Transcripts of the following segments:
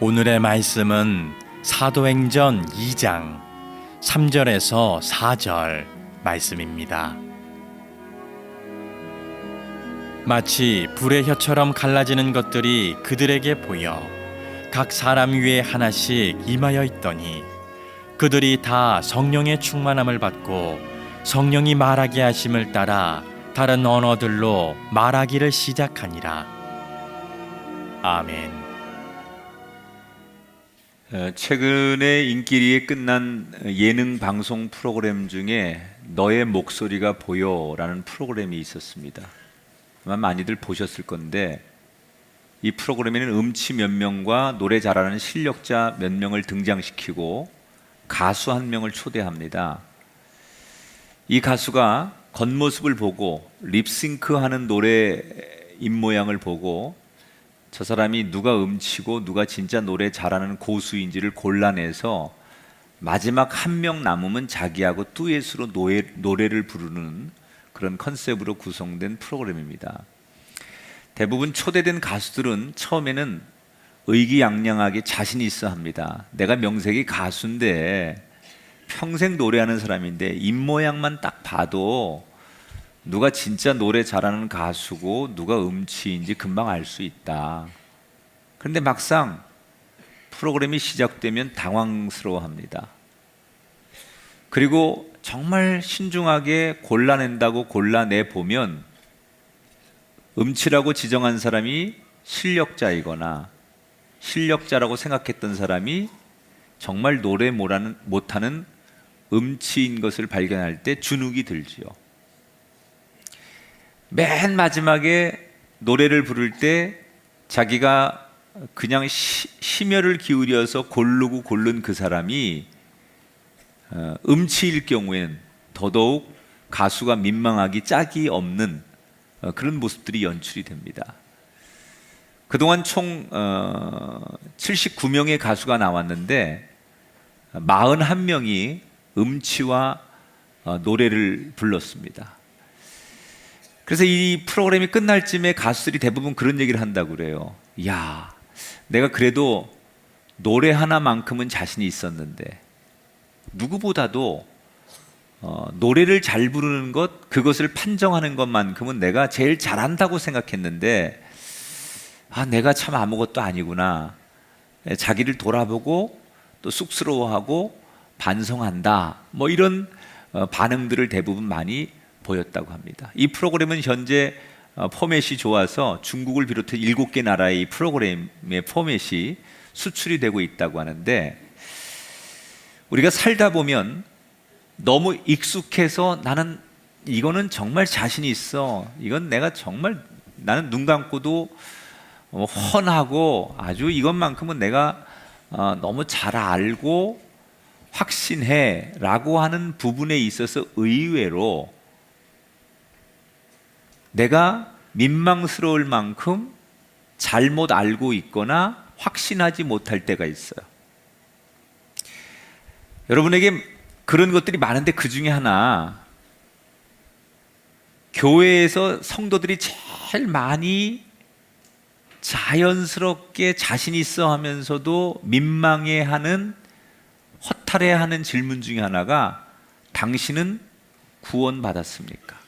오늘의 말씀은 사도행전 2장 3절에서 4절 말씀입니다. 마치 불의 혀처럼 갈라지는 것들이 그들에게 보여 각 사람 위에 하나씩 임하여 있더니 그들이 다 성령의 충만함을 받고 성령이 말하게 하심을 따라 다른 언어들로 말하기를 시작하니라. 아멘. 최근에 인기리에 끝난 예능 방송 프로그램 중에 너의 목소리가 보여라는 프로그램이 있었습니다. 아마 많이들 보셨을 건데, 이 프로그램에는 음치 몇 명과 노래 잘하는 실력자 몇 명을 등장시키고 가수 한 명을 초대합니다. 이 가수가 겉모습을 보고 립싱크하는 노래 입모양을 보고 저 사람이 누가 음치고 누가 진짜 노래 잘하는 고수인지를 골라내서 마지막 한 명 남으면 자기하고 듀엣으로 노래를 부르는 그런 컨셉으로 구성된 프로그램입니다. 대부분 초대된 가수들은 처음에는 의기양양하게 자신 있어 합니다. 내가 명색이 가수인데, 평생 노래하는 사람인데 입모양만 딱 봐도 누가 진짜 노래 잘하는 가수고 누가 음치인지 금방 알 수 있다. 그런데 막상 프로그램이 시작되면 당황스러워합니다. 그리고 정말 신중하게 골라낸다고 골라내보면 음치라고 지정한 사람이 실력자이거나 실력자라고 생각했던 사람이 정말 노래 못하는 음치인 것을 발견할 때 주눅이 들지요. 맨 마지막에 노래를 부를 때 자기가 그냥 심혈을 기울여서 고른 그 사람이 음치일 경우엔 더더욱 가수가 민망하기 짝이 없는 그런 모습들이 연출이 됩니다. 그동안 총 79명의 가수가 나왔는데 41명이 음치와 노래를 불렀습니다. 그래서 이 프로그램이 끝날 쯤에 가수들이 대부분 그런 얘기를 한다고 그래요. 야, 내가 그래도 노래 하나만큼은 자신이 있었는데 누구보다도 노래를 잘 부르는 것, 그것을 판정하는 것만큼은 내가 제일 잘한다고 생각했는데 내가 참 아무것도 아니구나. 자기를 돌아보고 또 쑥스러워하고 반성한다. 뭐 이런 반응들을 대부분 많이 보였다고 합니다. 이 프로그램은 현재 포맷이 좋아서 중국을 비롯해 7개 나라의 이 프로그램의 포맷이 수출이 되고 있다고 하는데, 우리가 살다 보면 너무 익숙해서 나는 이거는 정말 자신이 있어, 이건 내가 정말 나는 눈 감고도 훤하고 아주 이것만큼은 내가 너무 잘 알고 확신해 라고 하는 부분에 있어서 의외로 내가 민망스러울 만큼 잘못 알고 있거나 확신하지 못할 때가 있어요. 여러분에게 그런 것들이 많은데 그 중에 하나, 교회에서 성도들이 제일 많이 자연스럽게 자신 있어 하면서도 민망해하는, 허탈해하는 질문 중에 하나가 당신은 구원받았습니까?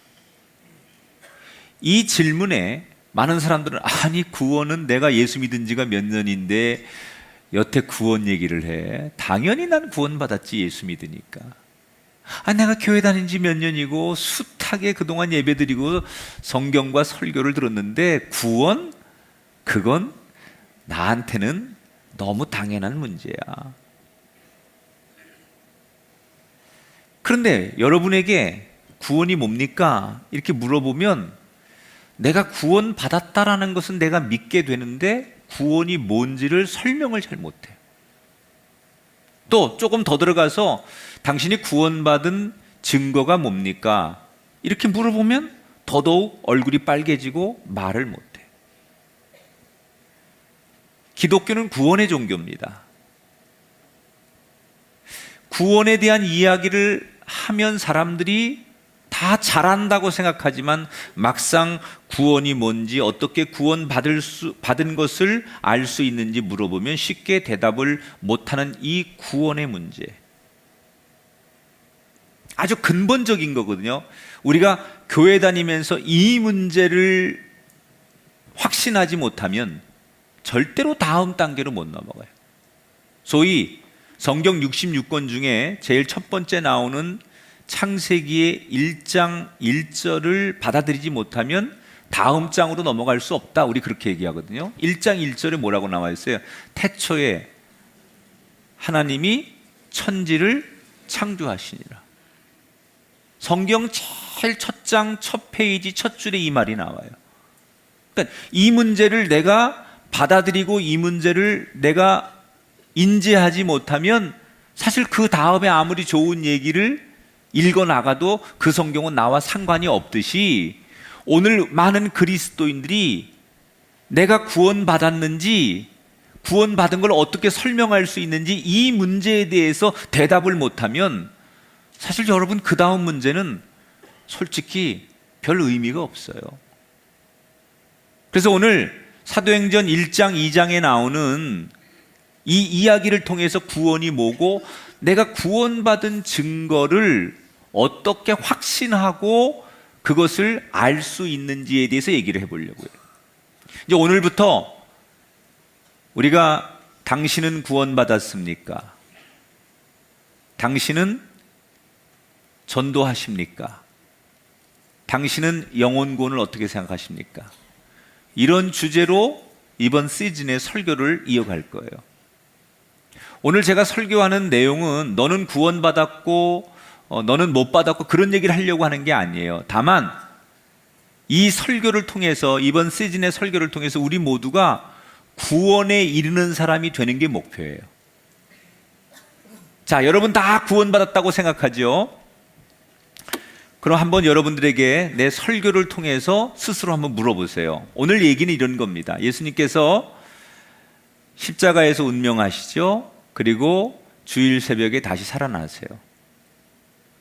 이 질문에 많은 사람들은 아니 구원은 내가 예수 믿은 지가 몇 년인데 여태 구원 얘기를 해. 당연히 난 구원받았지, 예수 믿으니까. 내가 교회 다닌 지 몇 년이고 숱하게 그동안 예배드리고 성경과 설교를 들었는데 구원? 그건 나한테는 너무 당연한 문제야. 그런데 여러분에게 구원이 뭡니까? 이렇게 물어보면 내가 구원받았다라는 것은 내가 믿게 되는데 구원이 뭔지를 설명을 잘 못해요. 또 조금 더 들어가서 당신이 구원받은 증거가 뭡니까? 이렇게 물어보면 더더욱 얼굴이 빨개지고 말을 못해. 기독교는 구원의 종교입니다. 구원에 대한 이야기를 하면 사람들이 다 잘한다고 생각하지만 막상 구원이 뭔지, 어떻게 받은 것을 알 수 있는지 물어보면 쉽게 대답을 못하는 이 구원의 문제, 아주 근본적인 거거든요. 우리가 교회 다니면서 이 문제를 확신하지 못하면 절대로 다음 단계로 못 넘어가요. 소위 성경 66권 중에 제일 첫 번째 나오는 창세기의 1장 1절을 받아들이지 못하면 다음 장으로 넘어갈 수 없다. 우리 그렇게 얘기하거든요. 1장 1절에 뭐라고 나와 있어요? 태초에 하나님이 천지를 창조하시니라. 성경 제일 첫 장, 첫 페이지, 첫 줄에 이 말이 나와요. 그러니까 이 문제를 내가 받아들이고 이 문제를 내가 인지하지 못하면 사실 그 다음에 아무리 좋은 얘기를 읽어나가도 그 성경은 나와 상관이 없듯이 오늘 많은 그리스도인들이 내가 구원받았는지, 구원받은 걸 어떻게 설명할 수 있는지 이 문제에 대해서 대답을 못하면 사실 여러분 그 다음 문제는 솔직히 별 의미가 없어요. 그래서 오늘 사도행전 1장 2장에 나오는 이 이야기를 통해서 구원이 뭐고 내가 구원받은 증거를 어떻게 확신하고 그것을 알 수 있는지에 대해서 얘기를 해보려고요. 이제 오늘부터 우리가 당신은 구원받았습니까? 당신은 전도하십니까? 당신은 영혼구원을 어떻게 생각하십니까? 이런 주제로 이번 시즌의 설교를 이어갈 거예요. 오늘 제가 설교하는 내용은 너는 구원받았고 너는 못 받았고 그런 얘기를 하려고 하는 게 아니에요. 다만 이 설교를 통해서, 이번 시즌의 설교를 통해서 우리 모두가 구원에 이르는 사람이 되는 게 목표예요. 자, 여러분 다 구원받았다고 생각하죠? 그럼 한번 여러분들에게 내 설교를 통해서 스스로 한번 물어보세요. 오늘 얘기는 이런 겁니다. 예수님께서 십자가에서 운명하시죠. 그리고 주일 새벽에 다시 살아나세요.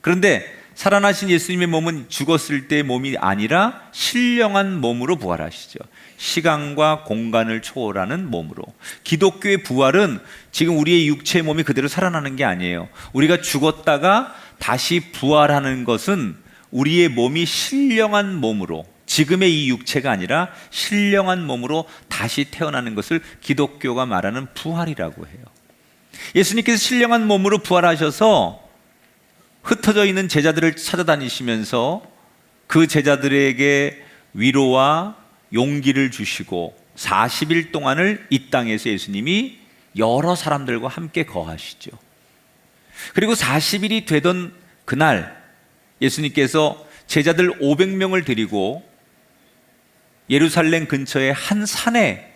그런데 살아나신 예수님의 몸은 죽었을 때의 몸이 아니라 신령한 몸으로 부활하시죠. 시간과 공간을 초월하는 몸으로. 기독교의 부활은 지금 우리의 육체의 몸이 그대로 살아나는 게 아니에요. 우리가 죽었다가 다시 부활하는 것은 우리의 몸이 신령한 몸으로, 지금의 이 육체가 아니라 신령한 몸으로 다시 태어나는 것을 기독교가 말하는 부활이라고 해요. 예수님께서 신령한 몸으로 부활하셔서 흩어져 있는 제자들을 찾아다니시면서 그 제자들에게 위로와 용기를 주시고 40일 동안을 이 땅에서 예수님이 여러 사람들과 함께 거하시죠. 그리고 40일이 되던 그날 예수님께서 제자들 500명을 데리고 예루살렘 근처의 한 산에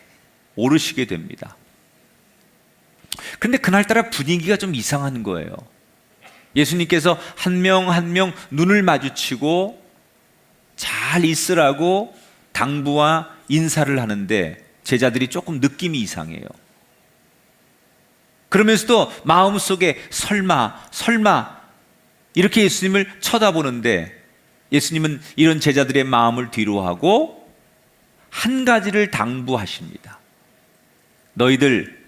오르시게 됩니다. 그런데 그날따라 분위기가 좀 이상한 거예요. 예수님께서 한 명 한 명 눈을 마주치고 잘 있으라고 당부와 인사를 하는데 제자들이 조금 느낌이 이상해요. 그러면서도 마음속에 설마 이렇게 예수님을 쳐다보는데 예수님은 이런 제자들의 마음을 뒤로하고 한 가지를 당부하십니다. 너희들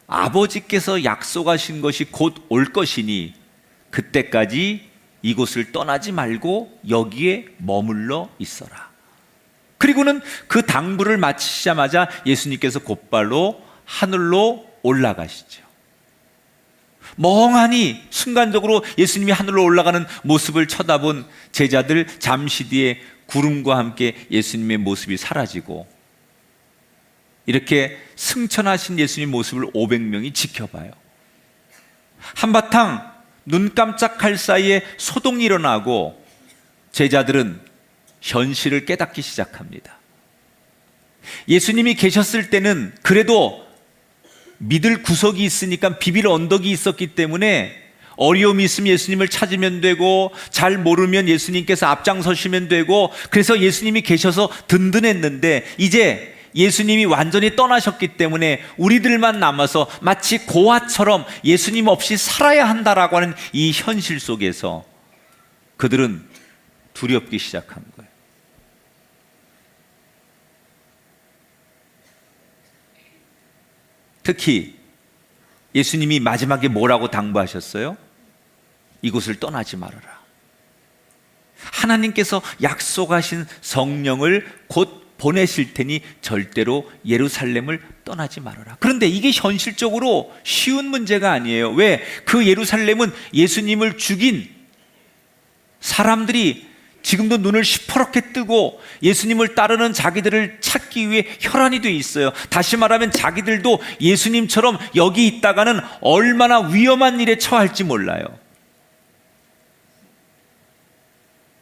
아버지께서 약속하신 것이 곧 올 것이니 그때까지 이곳을 떠나지 말고 여기에 머물러 있어라. 그리고는 그 당부를 마치자마자 예수님께서 곧바로 하늘로 올라가시죠. 멍하니 순간적으로 예수님이 하늘로 올라가는 모습을 쳐다본 제자들, 잠시 뒤에 구름과 함께 예수님의 모습이 사라지고 이렇게 승천하신 예수님 모습을 500명이 지켜봐요. 한바탕 눈 깜짝할 사이에 소동이 일어나고 제자들은 현실을 깨닫기 시작합니다. 예수님이 계셨을 때는 그래도 믿을 구석이 있으니까, 비빌 언덕이 있었기 때문에 어려움이 있으면 예수님을 찾으면 되고, 잘 모르면 예수님께서 앞장서시면 되고, 그래서 예수님이 계셔서 든든했는데 이제 예수님이 완전히 떠나셨기 때문에 우리들만 남아서 마치 고아처럼 예수님 없이 살아야 한다라고 하는 이 현실 속에서 그들은 두렵기 시작한 거예요. 특히 예수님이 마지막에 뭐라고 당부하셨어요? 이곳을 떠나지 말아라. 하나님께서 약속하신 성령을 곧 보내실 테니 절대로 예루살렘을 떠나지 말아라. 그런데 이게 현실적으로 쉬운 문제가 아니에요. 왜? 그 예루살렘은 예수님을 죽인 사람들이 지금도 눈을 시퍼렇게 뜨고 예수님을 따르는 자기들을 찾기 위해 혈안이 돼 있어요. 다시 말하면 자기들도 예수님처럼 여기 있다가는 얼마나 위험한 일에 처할지 몰라요.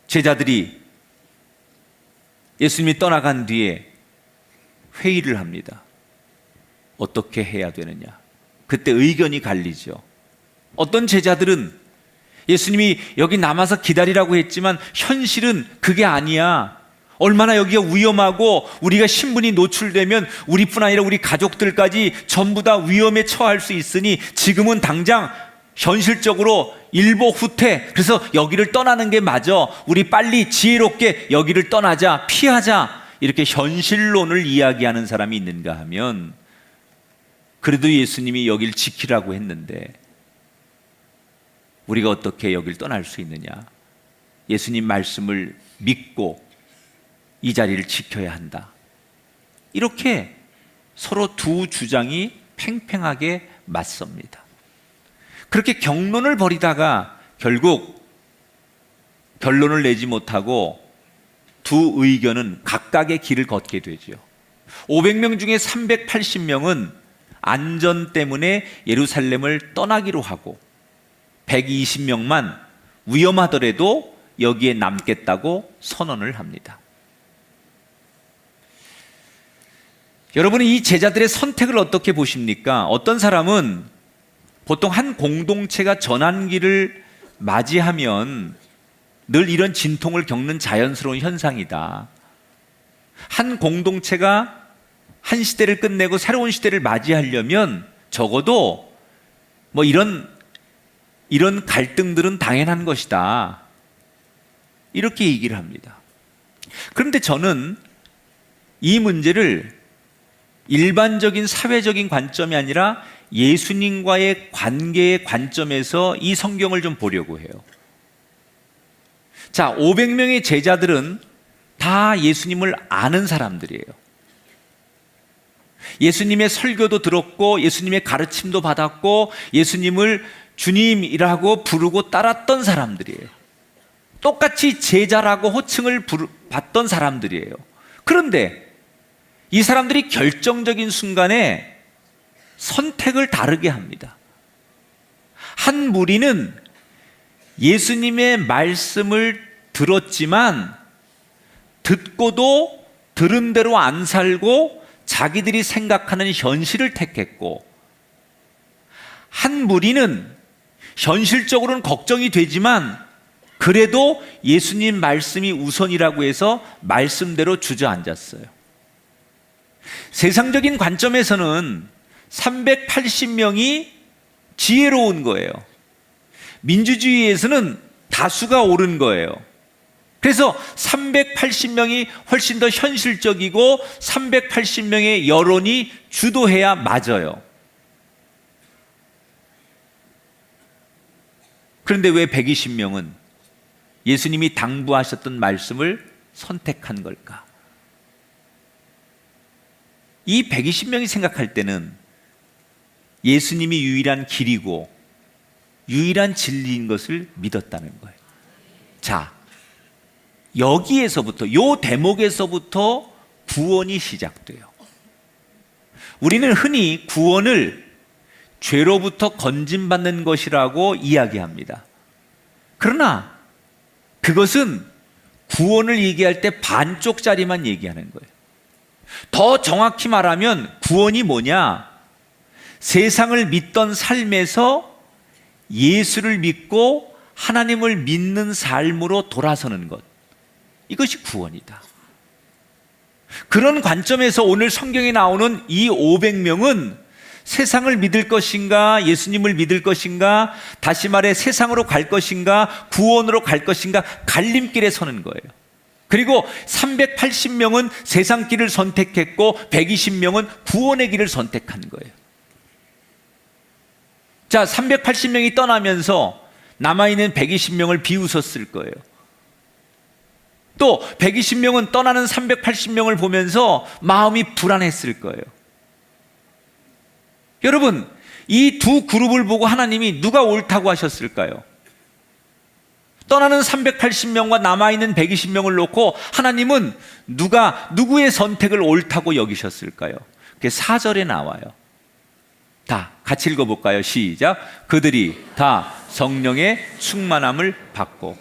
제자들이 예수님이 떠나간 뒤에 회의를 합니다. 어떻게 해야 되느냐? 그때 의견이 갈리죠. 어떤 제자들은 예수님이 여기 남아서 기다리라고 했지만 현실은 그게 아니야. 얼마나 여기가 위험하고 우리가 신분이 노출되면 우리뿐 아니라 우리 가족들까지 전부 다 위험에 처할 수 있으니 지금은 당장 현실적으로 일보후퇴, 그래서 여기를 떠나는 게 맞아. 우리 빨리 지혜롭게 여기를 떠나자, 피하자. 이렇게 현실론을 이야기하는 사람이 있는가 하면 그래도 예수님이 여길 지키라고 했는데 우리가 어떻게 여길 떠날 수 있느냐? 예수님 말씀을 믿고 이 자리를 지켜야 한다. 이렇게 서로 두 주장이 팽팽하게 맞섭니다. 그렇게 경론을 벌이다가 결국 결론을 내지 못하고 두 의견은 각각의 길을 걷게 되죠. 500명 중에 380명은 안전 때문에 예루살렘을 떠나기로 하고 120명만 위험하더라도 여기에 남겠다고 선언을 합니다. 여러분은 이 제자들의 선택을 어떻게 보십니까? 어떤 사람은 보통 한 공동체가 전환기를 맞이하면 늘 이런 진통을 겪는 자연스러운 현상이다. 한 공동체가 한 시대를 끝내고 새로운 시대를 맞이하려면 적어도 뭐 이런 갈등들은 당연한 것이다. 이렇게 얘기를 합니다. 그런데 저는 이 문제를 일반적인 사회적인 관점이 아니라 예수님과의 관계의 관점에서 이 성경을 좀 보려고 해요. 자, 500명의 제자들은 다 예수님을 아는 사람들이에요. 예수님의 설교도 들었고 예수님의 가르침도 받았고 예수님을 주님이라고 부르고 따랐던 사람들이에요. 똑같이 제자라고 호칭을 받던 사람들이에요. 그런데 이 사람들이 결정적인 순간에 선택을 다르게 합니다. 한 무리는 예수님의 말씀을 들었지만 듣고도 들은 대로 안 살고 자기들이 생각하는 현실을 택했고, 한 무리는 현실적으로는 걱정이 되지만 그래도 예수님 말씀이 우선이라고 해서 말씀대로 주저앉았어요. 세상적인 관점에서는 380명이 지혜로운 거예요. 민주주의에서는 다수가 옳은 거예요. 그래서 380명이 훨씬 더 현실적이고 380명의 여론이 주도해야 맞아요. 그런데 왜 120명은 예수님이 당부하셨던 말씀을 선택한 걸까? 이 120명이 생각할 때는 예수님이 유일한 길이고 유일한 진리인 것을 믿었다는 거예요. 자, 여기에서부터, 요 대목에서부터 구원이 시작돼요. 우리는 흔히 구원을 죄로부터 건진받는 것이라고 이야기합니다. 그러나 그것은 구원을 얘기할 때 반쪽짜리만 얘기하는 거예요. 더 정확히 말하면 구원이 뭐냐? 세상을 믿던 삶에서 예수를 믿고 하나님을 믿는 삶으로 돌아서는 것. 이것이 구원이다. 그런 관점에서 오늘 성경에 나오는 이 500명은 세상을 믿을 것인가, 예수님을 믿을 것인가, 다시 말해 세상으로 갈 것인가, 구원으로 갈 것인가, 갈림길에 서는 거예요. 그리고 380명은 세상 길을 선택했고 120명은 구원의 길을 선택한 거예요. 자, 380명이 떠나면서 남아있는 120명을 비웃었을 거예요. 또 120명은 떠나는 380명을 보면서 마음이 불안했을 거예요. 여러분, 이 두 그룹을 보고 하나님이 누가 옳다고 하셨을까요? 떠나는 380명과 남아있는 120명을 놓고 하나님은 누구의 선택을 옳다고 여기셨을까요? 그게 4절에 나와요. 다 같이 읽어볼까요? 시작. 그들이 다 성령의 충만함을 받고.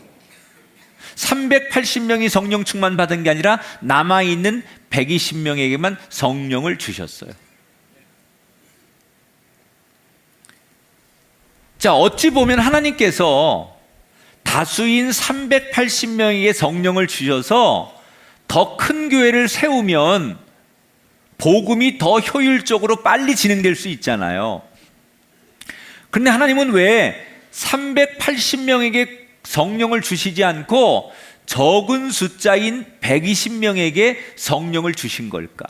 380명이 성령 충만 받은 게 아니라 남아있는 120명에게만 성령을 주셨어요. 자, 어찌 보면 하나님께서 다수인 380명에게 성령을 주셔서 더 큰 교회를 세우면 복음이 더 효율적으로 빨리 진행될 수 있잖아요. 그런데 하나님은 왜 380명에게 성령을 주시지 않고 적은 숫자인 120명에게 성령을 주신 걸까?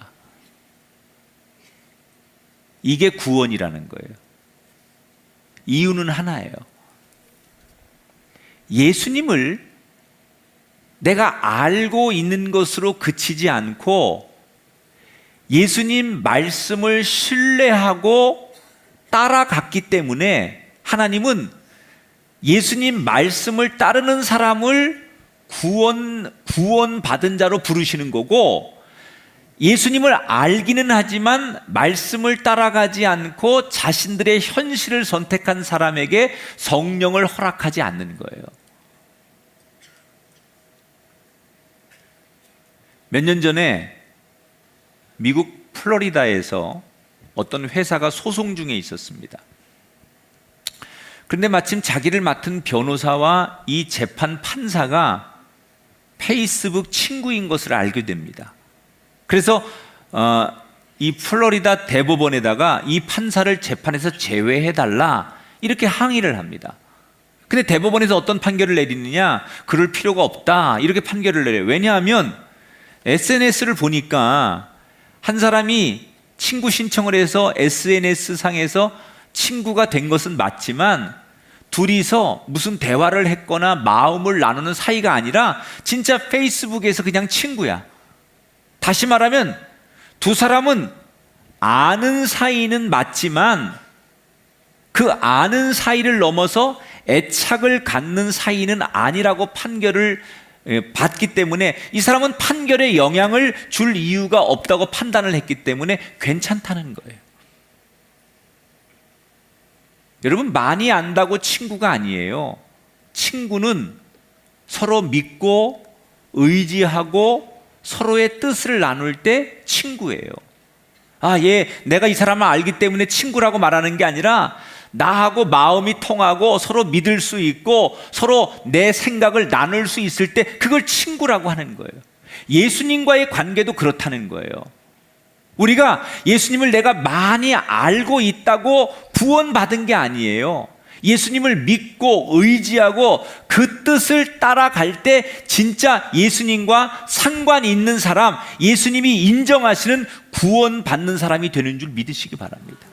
이게 구원이라는 거예요. 이유는 하나예요. 예수님을 내가 알고 있는 것으로 그치지 않고 예수님 말씀을 신뢰하고 따라갔기 때문에 하나님은 예수님 말씀을 따르는 사람을 구원받은 자로 부르시는 거고, 예수님을 알기는 하지만 말씀을 따라가지 않고 자신들의 현실을 선택한 사람에게 성령을 허락하지 않는 거예요. 몇 년 전에 미국 플로리다에서 어떤 회사가 소송 중에 있었습니다. 그런데 마침 자기를 맡은 변호사와 이 재판 판사가 페이스북 친구인 것을 알게 됩니다. 그래서 이 플로리다 대법원에다가 이 판사를 재판에서 제외해달라 이렇게 항의를 합니다. 근데 대법원에서 어떤 판결을 내리느냐, 그럴 필요가 없다 이렇게 판결을 내려요. 왜냐하면 SNS를 보니까 한 사람이 친구 신청을 해서 SNS 상에서 친구가 된 것은 맞지만 둘이서 무슨 대화를 했거나 마음을 나누는 사이가 아니라 진짜 페이스북에서 그냥 친구야. 다시 말하면 두 사람은 아는 사이는 맞지만 그 아는 사이를 넘어서 애착을 갖는 사이는 아니라고 판결을 받기 때문에 이 사람은 판결에 영향을 줄 이유가 없다고 판단을 했기 때문에 괜찮다는 거예요. 여러분, 많이 안다고 친구가 아니에요. 친구는 서로 믿고 의지하고 서로의 뜻을 나눌 때 친구예요. 내가 이 사람을 알기 때문에 친구라고 말하는 게 아니라 나하고 마음이 통하고 서로 믿을 수 있고 서로 내 생각을 나눌 수 있을 때 그걸 친구라고 하는 거예요. 예수님과의 관계도 그렇다는 거예요. 우리가 예수님을 내가 많이 알고 있다고 구원받은 게 아니에요. 예수님을 믿고 의지하고 그 뜻을 따라갈 때 진짜 예수님과 상관이 있는 사람, 예수님이 인정하시는 구원받는 사람이 되는 줄 믿으시기 바랍니다.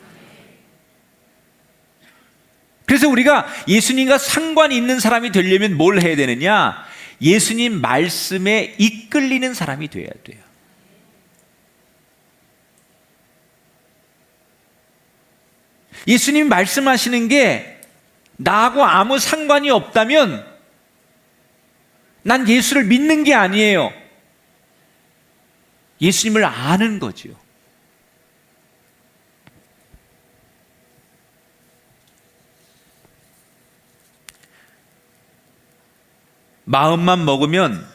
그래서 우리가 예수님과 상관이 있는 사람이 되려면 뭘 해야 되느냐? 예수님 말씀에 이끌리는 사람이 돼야 돼요. 예수님 말씀하시는 게 나하고 아무 상관이 없다면 난 예수를 믿는 게 아니에요. 예수님을 아는 거죠. 마음만 먹으면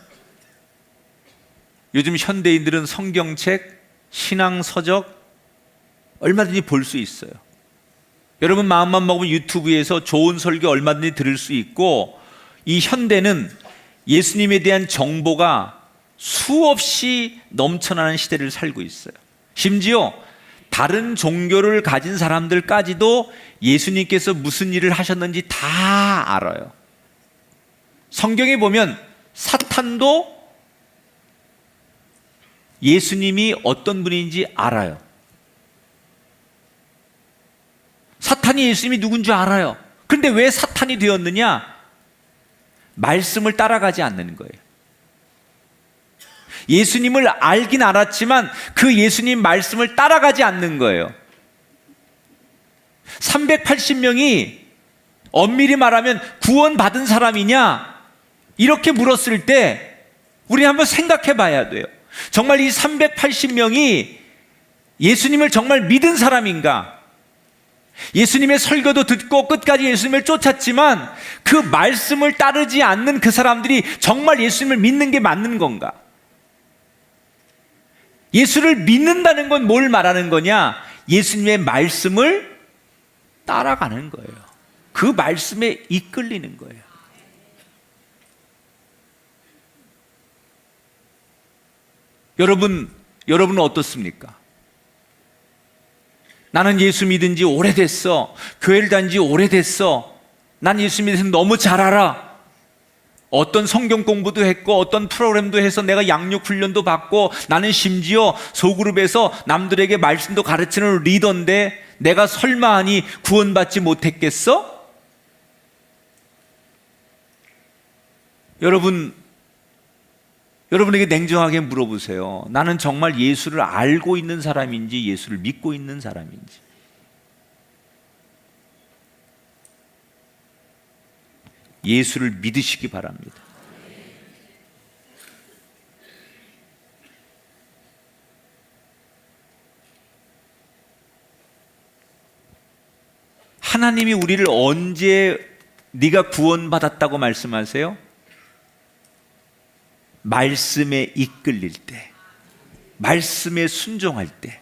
요즘 현대인들은 성경책, 신앙서적 얼마든지 볼 수 있어요. 여러분, 마음만 먹으면 유튜브에서 좋은 설교 얼마든지 들을 수 있고, 이 현대는 예수님에 대한 정보가 수없이 넘쳐나는 시대를 살고 있어요. 심지어 다른 종교를 가진 사람들까지도 예수님께서 무슨 일을 하셨는지 다 알아요. 성경에 보면 사탄도 예수님이 어떤 분인지 알아요. 사탄이 예수님이 누군지 알아요. 그런데 왜 사탄이 되었느냐? 말씀을 따라가지 않는 거예요. 예수님을 알긴 알았지만 그 예수님 말씀을 따라가지 않는 거예요. 380명이 엄밀히 말하면 구원받은 사람이냐? 이렇게 물었을 때 우리 한번 생각해 봐야 돼요. 정말 이 380명이 예수님을 정말 믿은 사람인가? 예수님의 설교도 듣고 끝까지 예수님을 쫓았지만 그 말씀을 따르지 않는 그 사람들이 정말 예수님을 믿는 게 맞는 건가? 예수를 믿는다는 건 뭘 말하는 거냐? 예수님의 말씀을 따라가는 거예요. 그 말씀에 이끌리는 거예요. 여러분은 어떻습니까? 나는 예수 믿은 지 오래됐어. 교회를 다닌 지 오래됐어. 난 예수 믿어서 너무 잘 알아. 어떤 성경 공부도 했고 어떤 프로그램도 해서 내가 양육 훈련도 받고 나는 심지어 소그룹에서 남들에게 말씀도 가르치는 리더인데 내가 설마하니 구원받지 못했겠어? 여러분에게 냉정하게 물어보세요. 나는 정말 예수를 알고 있는 사람인지 예수를 믿고 있는 사람인지. 예수를 믿으시기 바랍니다. 하나님이 우리를 언제 네가 구원받았다고 말씀하세요? 말씀에 이끌릴 때, 말씀에 순종할 때.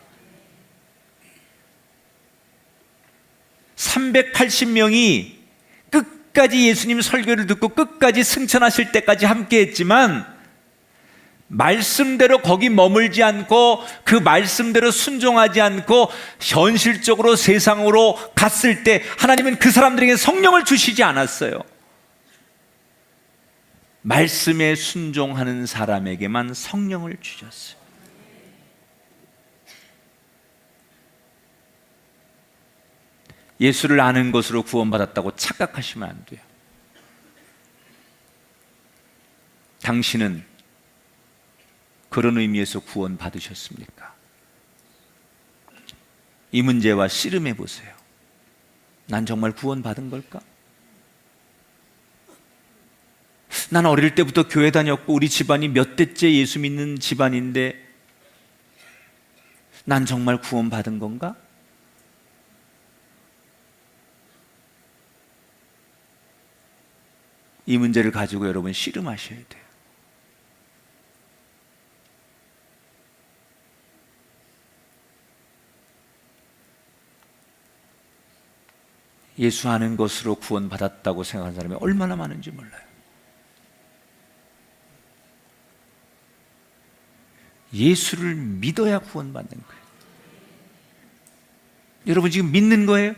380명이 끝까지 예수님 설교를 듣고 끝까지 승천하실 때까지 함께 했지만 말씀대로 거기 머물지 않고 그 말씀대로 순종하지 않고 현실적으로 세상으로 갔을 때 하나님은 그 사람들에게 성령을 주시지 않았어요. 말씀에 순종하는 사람에게만 성령을 주셨어요. 예수를 아는 것으로 구원받았다고 착각하시면 안 돼요. 당신은 그런 의미에서 구원받으셨습니까? 이 문제와 씨름해 보세요. 난 정말 구원받은 걸까? 난 어릴 때부터 교회 다녔고 우리 집안이 몇 대째 예수 믿는 집안인데 난 정말 구원받은 건가? 이 문제를 가지고 여러분 씨름하셔야 돼요. 예수 아는 것으로 구원받았다고 생각하는 사람이 얼마나 많은지 몰라요. 예수를 믿어야 구원받는 거예요. 여러분 지금 믿는 거예요?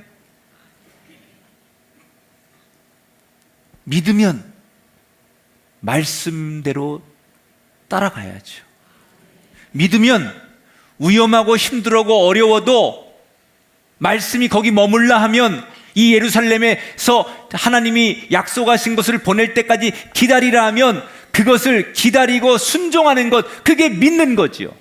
믿으면 말씀대로 따라가야죠. 믿으면 위험하고 힘들고 어려워도 말씀이 거기 머물라 하면 이 예루살렘에서 하나님이 약속하신 것을 보낼 때까지 기다리라 하면 그것을 기다리고 순종하는 것, 그게 믿는 거지요.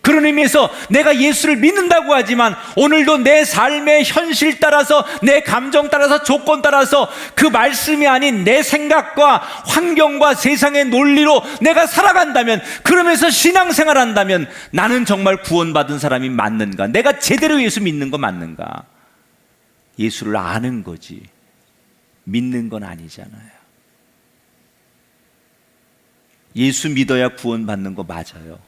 그런 의미에서 내가 예수를 믿는다고 하지만 오늘도 내 삶의 현실 따라서 내 감정 따라서 조건 따라서 그 말씀이 아닌 내 생각과 환경과 세상의 논리로 내가 살아간다면, 그러면서 신앙생활 한다면 나는 정말 구원받은 사람이 맞는가? 내가 제대로 예수 믿는 거 맞는가? 예수를 아는 거지 믿는 건 아니잖아요. 예수 믿어야 구원받는 거 맞아요.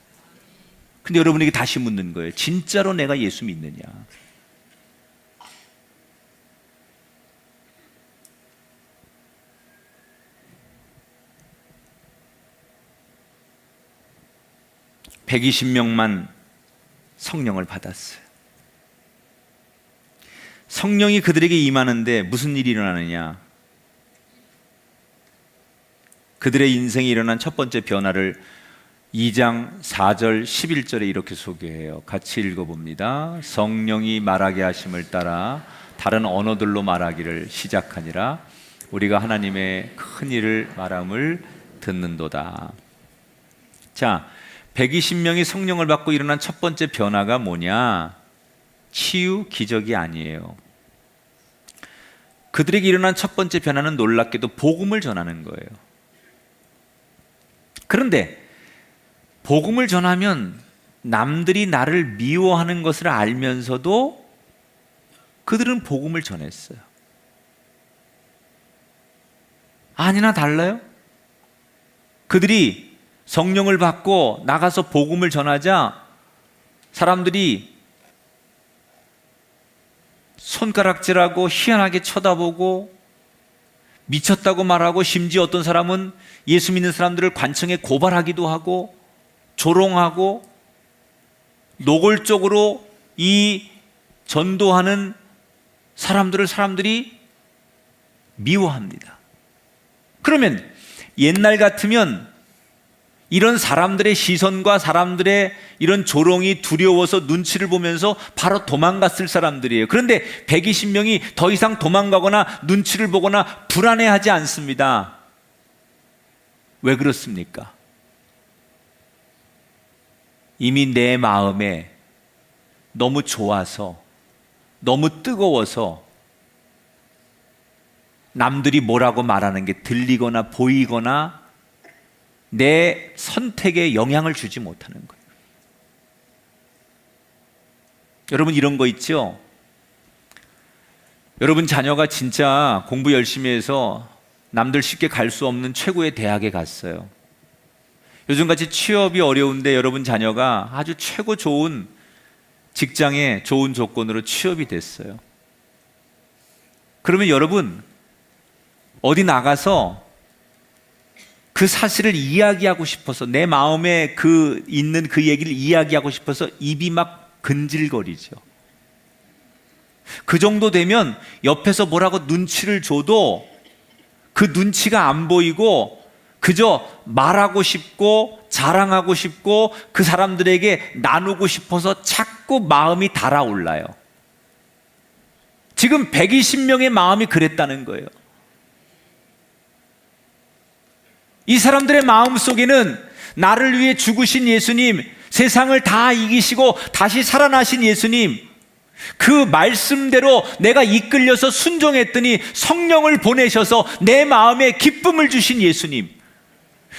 근데 여러분에게 다시 묻는 거예요. 진짜로 내가 예수 믿느냐? 120명만 성령을 받았어요. 성령이 그들에게 임하는데 무슨 일이 일어나느냐? 그들의 인생에 일어난 첫 번째 변화를 2장 4절 11절에 이렇게 소개해요. 같이 읽어봅니다. 성령이 말하게 하심을 따라 다른 언어들로 말하기를 시작하니라. 우리가 하나님의 큰 일을 말함을 듣는도다. 자, 120명이 성령을 받고 일어난 첫 번째 변화가 뭐냐? 치유 기적이 아니에요. 그들에게 일어난 첫 번째 변화는 놀랍게도 복음을 전하는 거예요. 그런데 복음을 전하면 남들이 나를 미워하는 것을 알면서도 그들은 복음을 전했어요. 아니나 달라요? 그들이 성령을 받고 나가서 복음을 전하자 사람들이 손가락질하고 희한하게 쳐다보고 미쳤다고 말하고, 심지어 어떤 사람은 예수 믿는 사람들을 관청에 고발하기도 하고 조롱하고 노골적으로 이 전도하는 사람들을 사람들이 미워합니다. 그러면 옛날 같으면 이런 사람들의 시선과 사람들의 이런 조롱이 두려워서 눈치를 보면서 바로 도망갔을 사람들이에요. 그런데 120명이 더 이상 도망가거나 눈치를 보거나 불안해하지 않습니다. 왜 그렇습니까? 이미 내 마음에 너무 좋아서, 너무 뜨거워서 남들이 뭐라고 말하는 게 들리거나 보이거나 내 선택에 영향을 주지 못하는 거예요. 여러분, 이런 거 있죠? 여러분 자녀가 진짜 공부 열심히 해서 남들 쉽게 갈 수 없는 최고의 대학에 갔어요. 요즘같이 취업이 어려운데 여러분 자녀가 아주 최고 좋은 직장에 좋은 조건으로 취업이 됐어요. 그러면 여러분 어디 나가서 그 사실을 이야기하고 싶어서, 내 마음에 있는 그 얘기를 이야기하고 싶어서 입이 막 근질거리죠. 그 정도 되면 옆에서 뭐라고 눈치를 줘도 그 눈치가 안 보이고 그저 말하고 싶고 자랑하고 싶고 그 사람들에게 나누고 싶어서 자꾸 마음이 달아올라요. 지금 120명의 마음이 그랬다는 거예요. 이 사람들의 마음 속에는 나를 위해 죽으신 예수님, 세상을 다 이기시고 다시 살아나신 예수님, 그 말씀대로 내가 이끌려서 순종했더니 성령을 보내셔서 내 마음에 기쁨을 주신 예수님,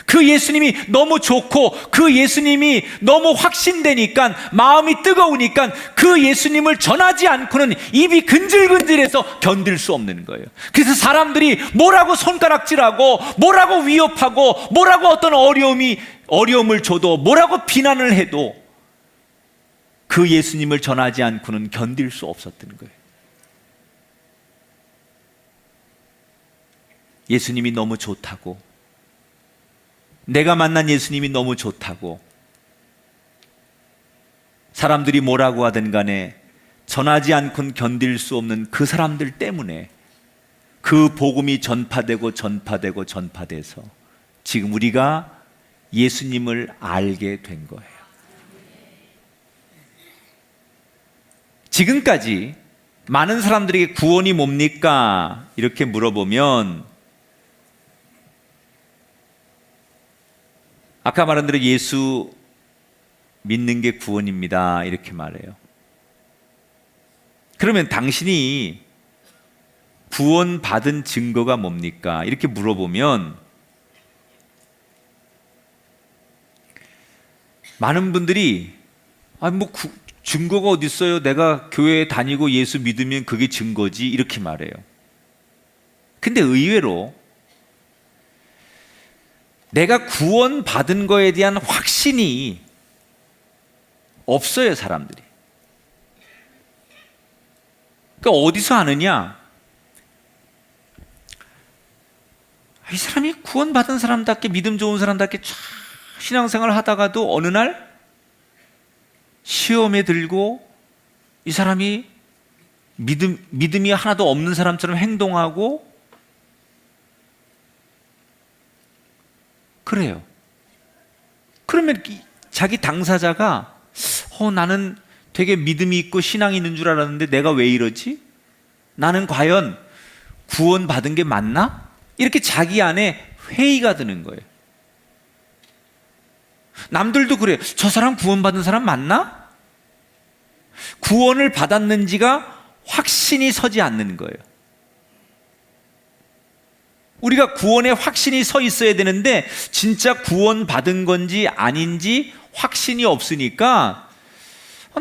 그 예수님이 너무 좋고 그 예수님이 너무 확신되니까, 마음이 뜨거우니까 그 예수님을 전하지 않고는 입이 근질근질해서 견딜 수 없는 거예요. 그래서 사람들이 뭐라고 손가락질하고 뭐라고 위협하고 뭐라고 어떤 어려움을 줘도 뭐라고 비난을 해도 그 예수님을 전하지 않고는 견딜 수 없었던 거예요. 예수님이 너무 좋다고, 내가 만난 예수님이 너무 좋다고, 사람들이 뭐라고 하든 간에 전하지 않고는 견딜 수 없는 그 사람들 때문에 그 복음이 전파되고 전파돼서 지금 우리가 예수님을 알게 된 거예요. 지금까지 많은 사람들에게 구원이 뭡니까? 이렇게 물어보면 아까 말한 대로 예수 믿는 게 구원입니다, 이렇게 말해요. 그러면 당신이 구원받은 증거가 뭡니까? 이렇게 물어보면 많은 분들이 증거가 어디 있어요? 내가 교회에 다니고 예수 믿으면 그게 증거지, 이렇게 말해요. 근데 의외로 내가 구원받은 거에 대한 확신이 없어요, 사람들이. 그러니까 어디서 아느냐? 이 사람이 구원받은 사람답게, 믿음 좋은 사람답게 쫙 신앙생활을 하다가도 어느 날 시험에 들고 이 사람이 믿음이 하나도 없는 사람처럼 행동하고 그래요. 그러면 자기 당사자가 나는 되게 믿음이 있고 신앙이 있는 줄 알았는데 내가 왜 이러지? 나는 과연 구원받은 게 맞나? 이렇게 자기 안에 회의가 드는 거예요. 남들도 그래요. 저 사람 구원받은 사람 맞나? 구원을 받았는지가 확신이 서지 않는 거예요. 우리가 구원에 확신이 서 있어야 되는데 진짜 구원받은 건지 아닌지 확신이 없으니까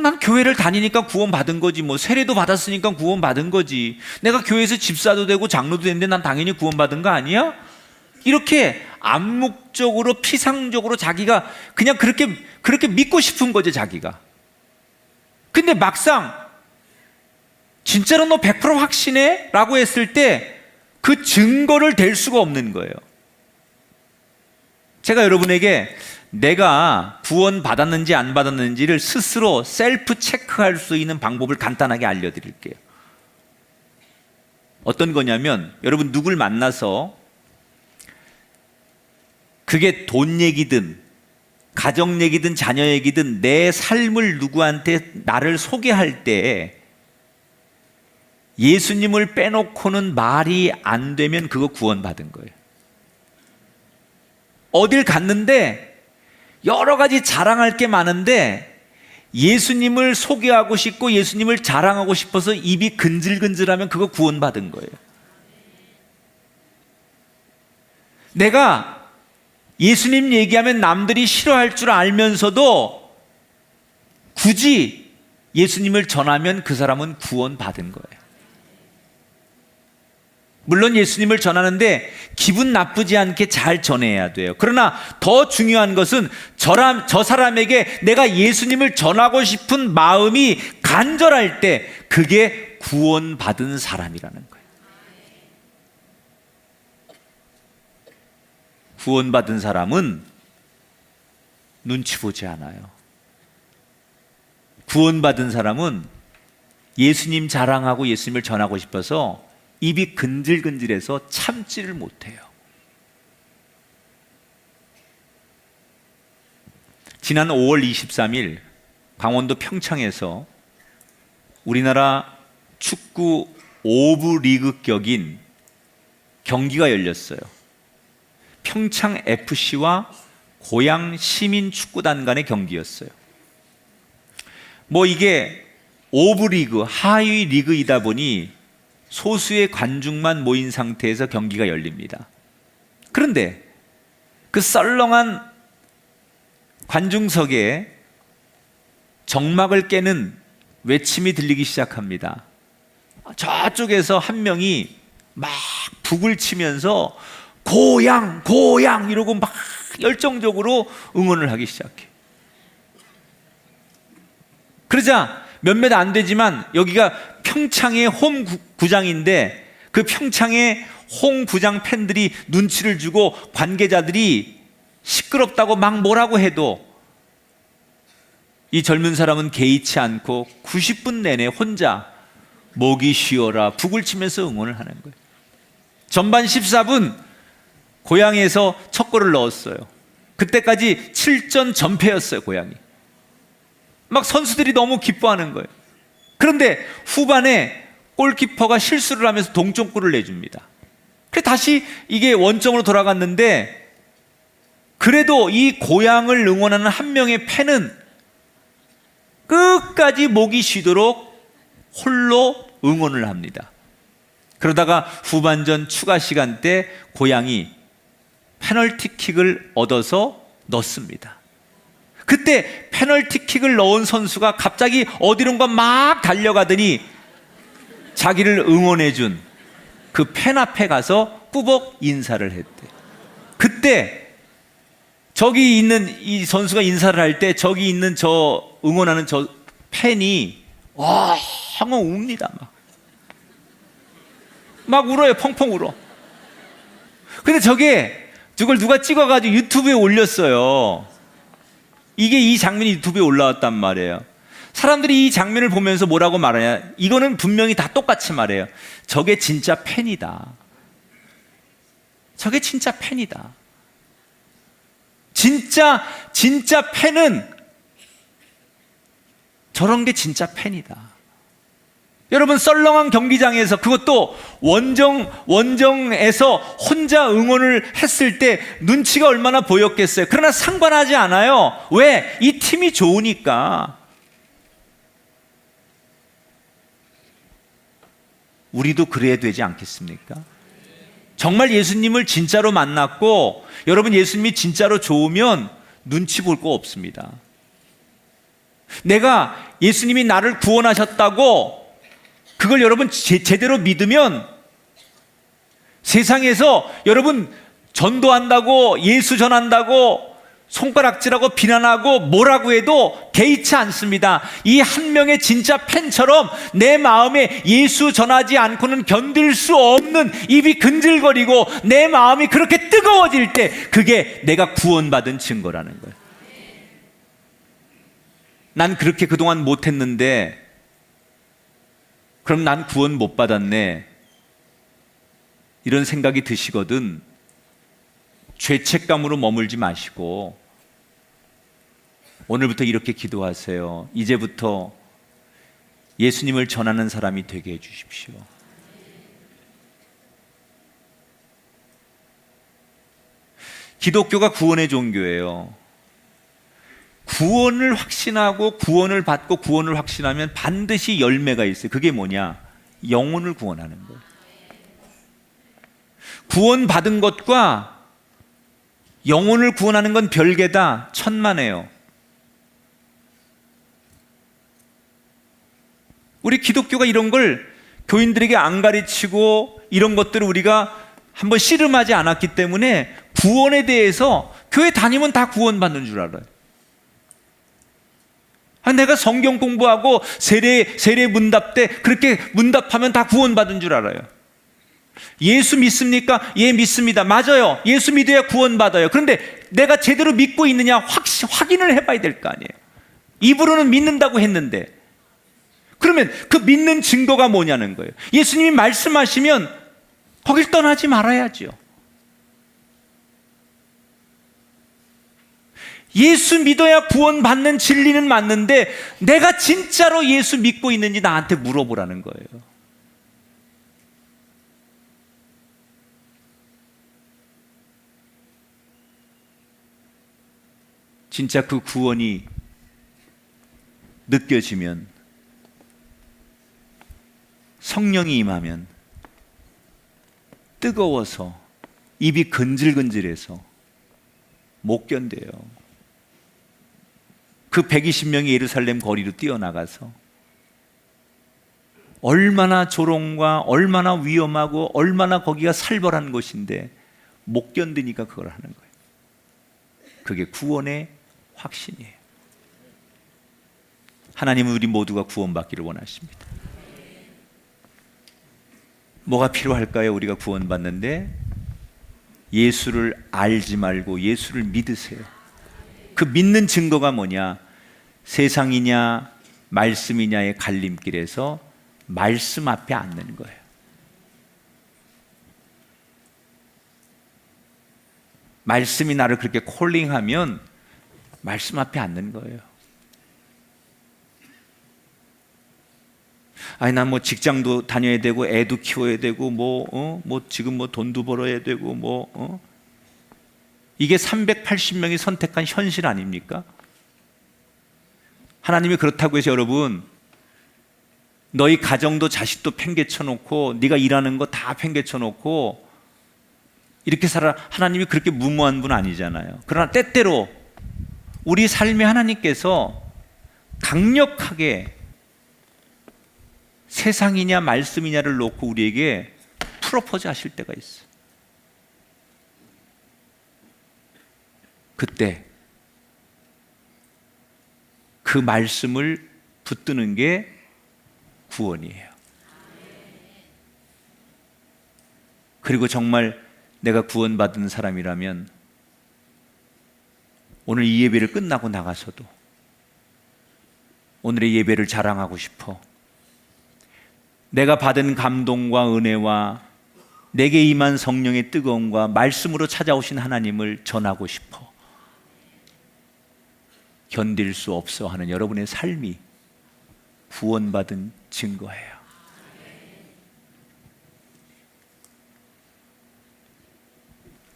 난 교회를 다니니까 구원받은 거지, 뭐 세례도 받았으니까 구원받은 거지, 내가 교회에서 집사도 되고 장로도 됐는데 난 당연히 구원받은 거 아니야? 이렇게 암묵적으로 피상적으로 자기가 그냥 그렇게 믿고 싶은 거죠, 자기가. 근데 막상 진짜로 너 100% 확신해? 라고 했을 때 그 증거를 댈 수가 없는 거예요. 제가 여러분에게 내가 구원 받았는지 안 받았는지를 스스로 셀프 체크할 수 있는 방법을 간단하게 알려드릴게요. 어떤 거냐면, 여러분 누굴 만나서 그게 돈 얘기든 가정 얘기든 자녀 얘기든 내 삶을 누구한테 나를 소개할 때 예수님을 빼놓고는 말이 안 되면 그거 구원받은 거예요. 어딜 갔는데 여러 가지 자랑할 게 많은데 예수님을 소개하고 싶고 예수님을 자랑하고 싶어서 입이 근질근질하면 그거 구원받은 거예요. 내가 예수님 얘기하면 남들이 싫어할 줄 알면서도 굳이 예수님을 전하면 그 사람은 구원받은 거예요. 물론 예수님을 전하는데 기분 나쁘지 않게 잘 전해야 돼요. 그러나 더 중요한 것은 저 사람에게 내가 예수님을 전하고 싶은 마음이 간절할 때 그게 구원받은 사람이라는 거예요. 구원받은 사람은 눈치 보지 않아요. 구원받은 사람은 예수님 자랑하고 예수님을 전하고 싶어서 입이 근질근질해서 참지를 못해요. 지난 5월 23일 강원도 평창에서 우리나라 축구 5부 리그격인 경기가 열렸어요. 평창 FC와 고양 시민 축구단 간의 경기였어요. 뭐 이게 5부 리그, 하위 리그이다 보니 소수의 관중만 모인 상태에서 경기가 열립니다. 그런데 그 썰렁한 관중석에 정막을 깨는 외침이 들리기 시작합니다. 저쪽에서 한 명이 막 북을 치면서 고양 고양 이러고 막 열정적으로 응원을 하기 시작해. 그러자 몇몇 안 되지만 여기가 평창의 홈 구장인데 그 평창의 홈 구장 팬들이 눈치를 주고 관계자들이 시끄럽다고 막 뭐라고 해도 이 젊은 사람은 개의치 않고 90분 내내 혼자 목이 쉬어라 북을 치면서 응원을 하는 거예요. 전반 14분 고양이에서 첫 골을 넣었어요. 그때까지 7전 전패였어요, 고양이. 막 선수들이 너무 기뻐하는 거예요. 그런데 후반에 골키퍼가 실수를 하면서 동점골을 내줍니다. 그래서 다시 이게 원점으로 돌아갔는데 그래도 이 고향을 응원하는 한 명의 팬은 끝까지 목이 쉬도록 홀로 응원을 합니다. 그러다가 후반전 추가 시간 때 고향이 페널티킥을 얻어서 넣습니다. 그때 페널티킥을 넣은 선수가 갑자기 어디론가 막 달려가더니 자기를 응원해준 그 팬 앞에 가서 꾸벅 인사를 했대. 그때 저기 있는 이 선수가 인사를 할 때 저기 있는 저 응원하는 저 팬이 와 하고 웁니다. 막 울어요. 펑펑 울어. 근데 저걸 누가 찍어가지고 유튜브에 올렸어요. 이게 이 장면이 유튜브에 올라왔단 말이에요. 사람들이 이 장면을 보면서 뭐라고 말하냐? 이거는 분명히 다 똑같이 말해요. 저게 진짜 팬이다. 저게 진짜 팬이다. 진짜 팬은 저런 게 진짜 팬이다. 여러분, 썰렁한 경기장에서, 그것도 원정에서 혼자 응원을 했을 때 눈치가 얼마나 보였겠어요. 그러나 상관하지 않아요. 왜? 이 팀이 좋으니까. 우리도 그래야 되지 않겠습니까? 정말 예수님을 진짜로 만났고 여러분, 예수님이 진짜로 좋으면 눈치 볼 거 없습니다. 내가 예수님이 나를 구원하셨다고 그걸 여러분 제대로 믿으면 세상에서 여러분 전도한다고, 예수 전한다고 손가락질하고 비난하고 뭐라고 해도 개의치 않습니다. 이 한 명의 진짜 팬처럼 내 마음에 예수 전하지 않고는 견딜 수 없는, 입이 근질거리고 내 마음이 그렇게 뜨거워질 때, 그게 내가 구원받은 증거라는 거예요. 난 그렇게 그동안 못했는데 그럼 난 구원 못 받았네, 이런 생각이 드시거든 죄책감으로 머물지 마시고 오늘부터 이렇게 기도하세요. 이제부터 예수님을 전하는 사람이 되게 해주십시오. 기독교가 구원의 종교예요. 구원을 확신하고 구원을 받고 구원을 확신하면 반드시 열매가 있어요. 그게 뭐냐? 영혼을 구원하는 거예요. 구원받은 것과 영혼을 구원하는 건 별개다. 천만에요. 우리 기독교가 이런 걸 교인들에게 안 가르치고 이런 것들을 우리가 한번 씨름하지 않았기 때문에 구원에 대해서 교회 다니면 다 구원받는 줄 알아요. 내가 성경 공부하고 세례 문답 때 그렇게 문답하면 다 구원받은 줄 알아요. 예수 믿습니까? 예, 믿습니다. 맞아요. 예수 믿어야 구원받아요. 그런데 내가 제대로 믿고 있느냐 확인을 해봐야 될 거 아니에요. 입으로는 믿는다고 했는데, 그러면 그 믿는 증거가 뭐냐는 거예요. 예수님이 말씀하시면 거길 떠나지 말아야죠. 예수 믿어야 구원받는 진리는 맞는데 내가 진짜로 예수 믿고 있는지 나한테 물어보라는 거예요. 진짜 그 구원이 느껴지면, 성령이 임하면 뜨거워서 입이 근질근질해서 못 견뎌요. 그 120명이 예루살렘 거리로 뛰어나가서 얼마나 조롱과 얼마나 위험하고 얼마나 거기가 살벌한 곳인데 못 견디니까 그걸 하는 거예요. 그게 구원의 확신이에요. 하나님은 우리 모두가 구원받기를 원하십니다. 뭐가 필요할까요? 우리가 구원받는데 예수를 알지 말고 예수를 믿으세요. 그 믿는 증거가 뭐냐? 세상이냐 말씀이냐의 갈림길에서 말씀 앞에 앉는 거예요. 말씀이 나를 그렇게 콜링하면 말씀 앞에 앉는 거예요. 아니, 난 뭐 직장도 다녀야 되고 애도 키워야 되고 지금 돈도 벌어야 되고 이게 380명이 선택한 현실 아닙니까? 하나님이 그렇다고 해서 여러분 너희 가정도 자식도 팽개쳐 놓고 네가 일하는 거 다 팽개쳐 놓고 이렇게 살아, 하나님이 그렇게 무모한 분 아니잖아요. 그러나 때때로 우리 삶에 하나님께서 강력하게 세상이냐 말씀이냐를 놓고 우리에게 프로포즈 하실 때가 있어요. 그때 그 말씀을 붙드는 게 구원이에요. 그리고 정말 내가 구원받은 사람이라면 오늘 이 예배를 끝나고 나가서도 오늘의 예배를 자랑하고 싶어. 내가 받은 감동과 은혜와 내게 임한 성령의 뜨거움과 말씀으로 찾아오신 하나님을 전하고 싶어. 견딜 수 없어 하는 여러분의 삶이 구원받은 증거예요.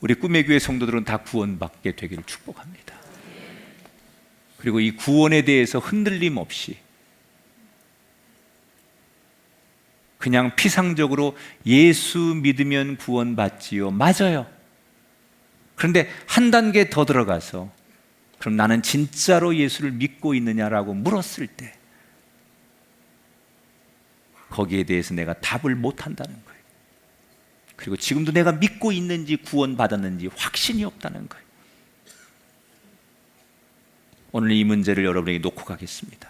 우리 꿈의 교회 성도들은 다 구원받게 되기를 축복합니다. 그리고 이 구원에 대해서 흔들림 없이 그냥 피상적으로 예수 믿으면 구원받지요. 맞아요. 그런데 한 단계 더 들어가서 그럼 나는 진짜로 예수를 믿고 있느냐라고 물었을 때 거기에 대해서 내가 답을 못한다는 거예요. 그리고 지금도 내가 믿고 있는지 구원받았는지 확신이 없다는 거예요. 오늘 이 문제를 여러분에게 놓고 가겠습니다.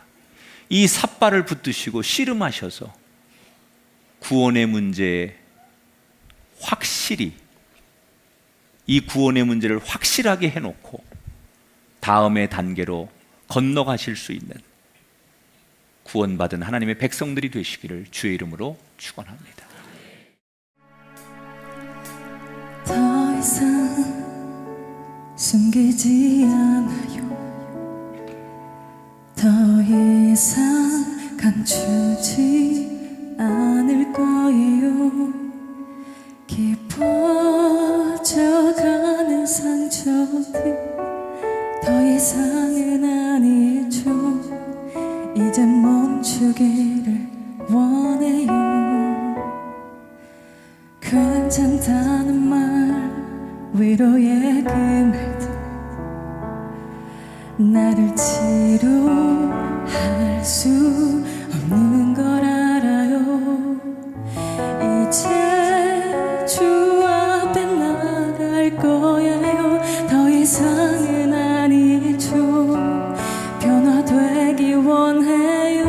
이 삿발을 붙드시고 씨름하셔서 구원의 문제에 확실히, 이 구원의 문제를 확실하게 해놓고 다음의 단계로 건너가실 수 있는 구원받은 하나님의 백성들이 되시기를 주의 이름으로 축원합니다. 더 이상 숨기지 않아요. 더 이상 감추지 않을 거예요. 깊어져가는 상처들 더 이상은 아니죠. 이제 멈추기를 원해요. 괜찮다는 말, 위로의 그 말들 나를 치료할 수 없는 걸 알아요. 이제 주 앞에 나갈 거예요. 더 이상은 아니죠. 변화되기 원해요.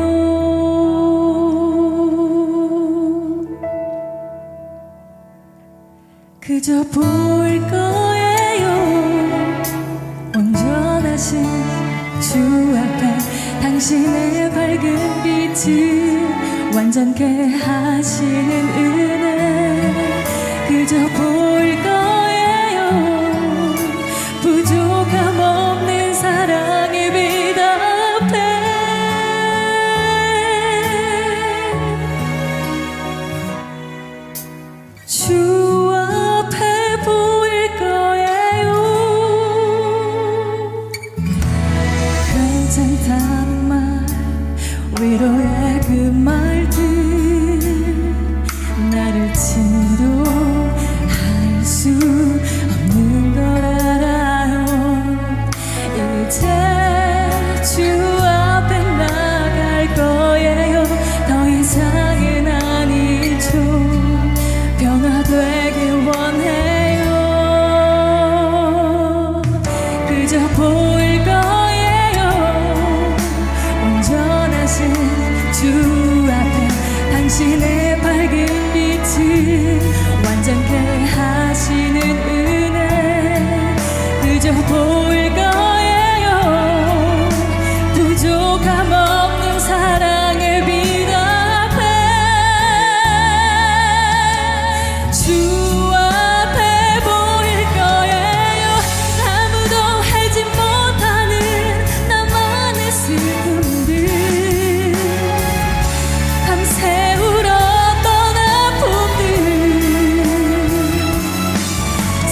그저 볼 거예요. 온전하신 주 앞에 당신의 밝은 빛을 완전케 하시는 은혜 그저 볼 거예요. 부족함 없는 사랑의 빛 앞에 주 앞에 보일 거예요. 괜찮다는 말, 위로의 그 말들 나를 치료할 수 없는 걸 알아요. 이제 주 앞에 나갈 거예요. 더 이상은 아니죠. 변화되길 원해요. 그저 볼 거예요. 온전하신 주 앞에 당신의 밝은 빛을 완전케 하시는 은혜 그저 볼 거예요. 부족함 없는 사랑의 빛 앞에 주 앞에 보일 거예요. 아무도 알지 못하는 나만의 슬픔들 밤새 울었던 아픔들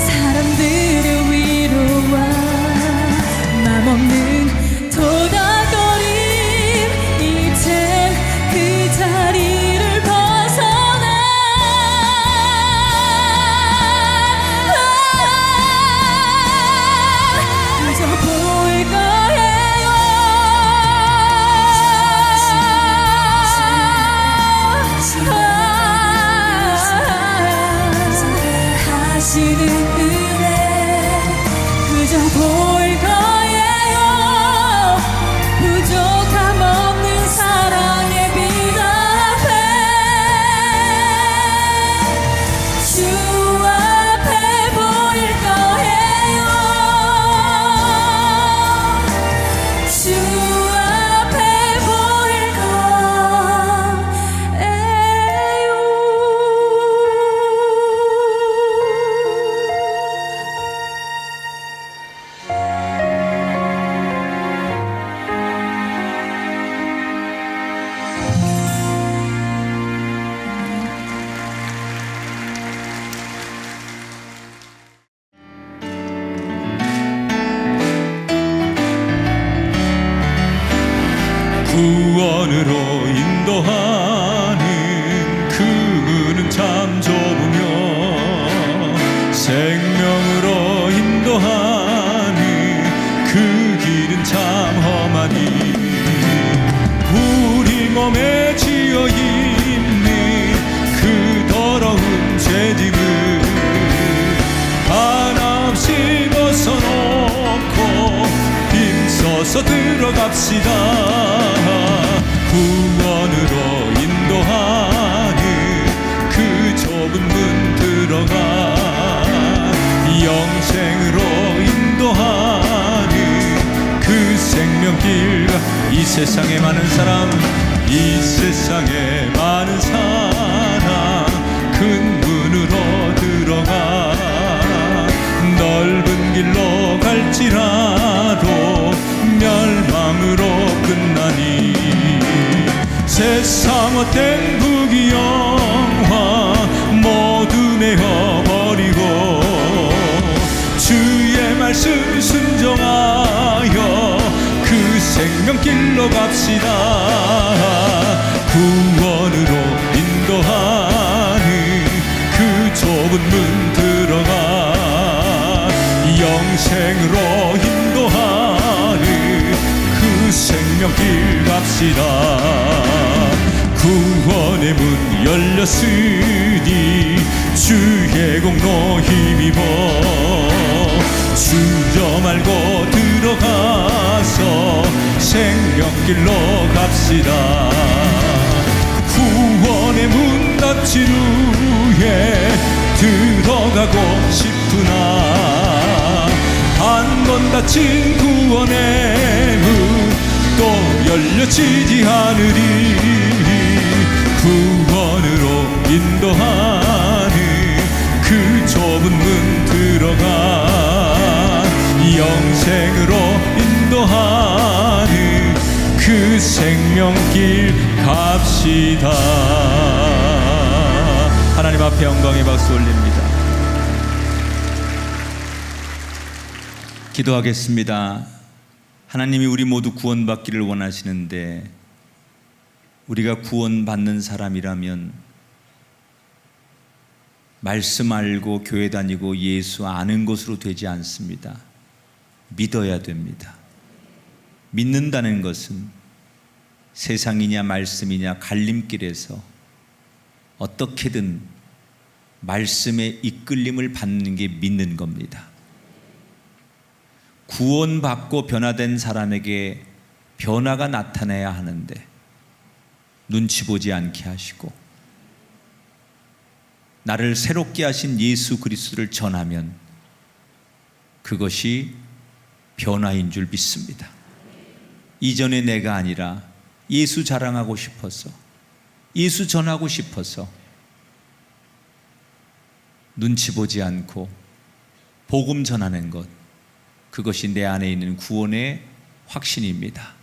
사람들의 위로와 맘없는 토닥거림 이젠 그 자리를 벗어나 그저 볼 거예요. 하시는 은혜 그저 볼 거예요. 부족함 없는 사랑의 빛 앞에 주 앞에 보일 거예요. 주 앞에 보일 생명으로 인도하는 그 길은 참 험하니 우리 몸에 지어있는 그 더러운 죄짐을 하나 없이 벗어놓고 힘써서 들어갑시다. 구원으로 인도하는 그 좁은 문 들어가 영생으로 인도하는 그 생명길. 이 세상에 많은 사람, 이 세상에 많은 사람 큰 문으로 들어가 넓은 길로 갈지라도 멸망으로 끝나니 세상 헛된 부귀영화 모두 내어버리고 주의 말씀 순종하여 그 생명길로 갑시다. 구원으로 인도하는 그 좁은 문 들어가 영생으로 인도하는 그 생명길 갑시다. 구원의 문 열렸으니 주의 공로 힘입어 주저 말고 들어가서 생명길로 갑시다. 구원의 문 닫힌 후에 들어가고 싶으나 한 번 닫힌 구원의 문 또 열려지지 않으리. 구원으로 인도하는 그 좁은 문 들어가 영생으로 인도하는 그 생명길 갑시다. 하나님 앞에 영광의 박수 올립니다. 기도하겠습니다. 하나님이 우리 모두 구원받기를 원하시는데 우리가 구원받는 사람이라면 말씀 알고 교회 다니고 예수 아는 것으로 되지 않습니다. 믿어야 됩니다. 믿는다는 것은 세상이냐 말씀이냐 갈림길에서 어떻게든 말씀의 이끌림을 받는 게 믿는 겁니다. 구원받고 변화된 사람에게 변화가 나타나야 하는데 눈치 보지 않게 하시고 나를 새롭게 하신 예수 그리스도를 전하면 그것이 변화인 줄 믿습니다. 이전의 내가 아니라 예수 자랑하고 싶어서 예수 전하고 싶어서 눈치 보지 않고 복음 전하는 것, 그것이 내 안에 있는 구원의 확신입니다.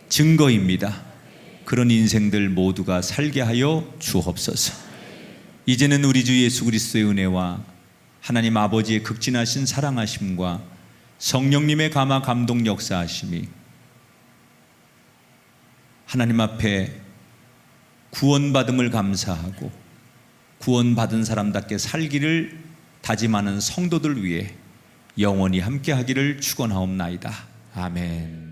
증거입니다. 그런 인생들 모두가 살게 하여 주옵소서. 이제는 우리 주 예수 그리스도의 은혜와 하나님 아버지의 극진하신 사랑하심과 성령님의 감화 감동 역사하심이 하나님 앞에 구원받음을 감사하고 구원받은 사람답게 살기를 다짐하는 성도들 위해 영원히 함께하기를 축원하옵나이다. 아멘.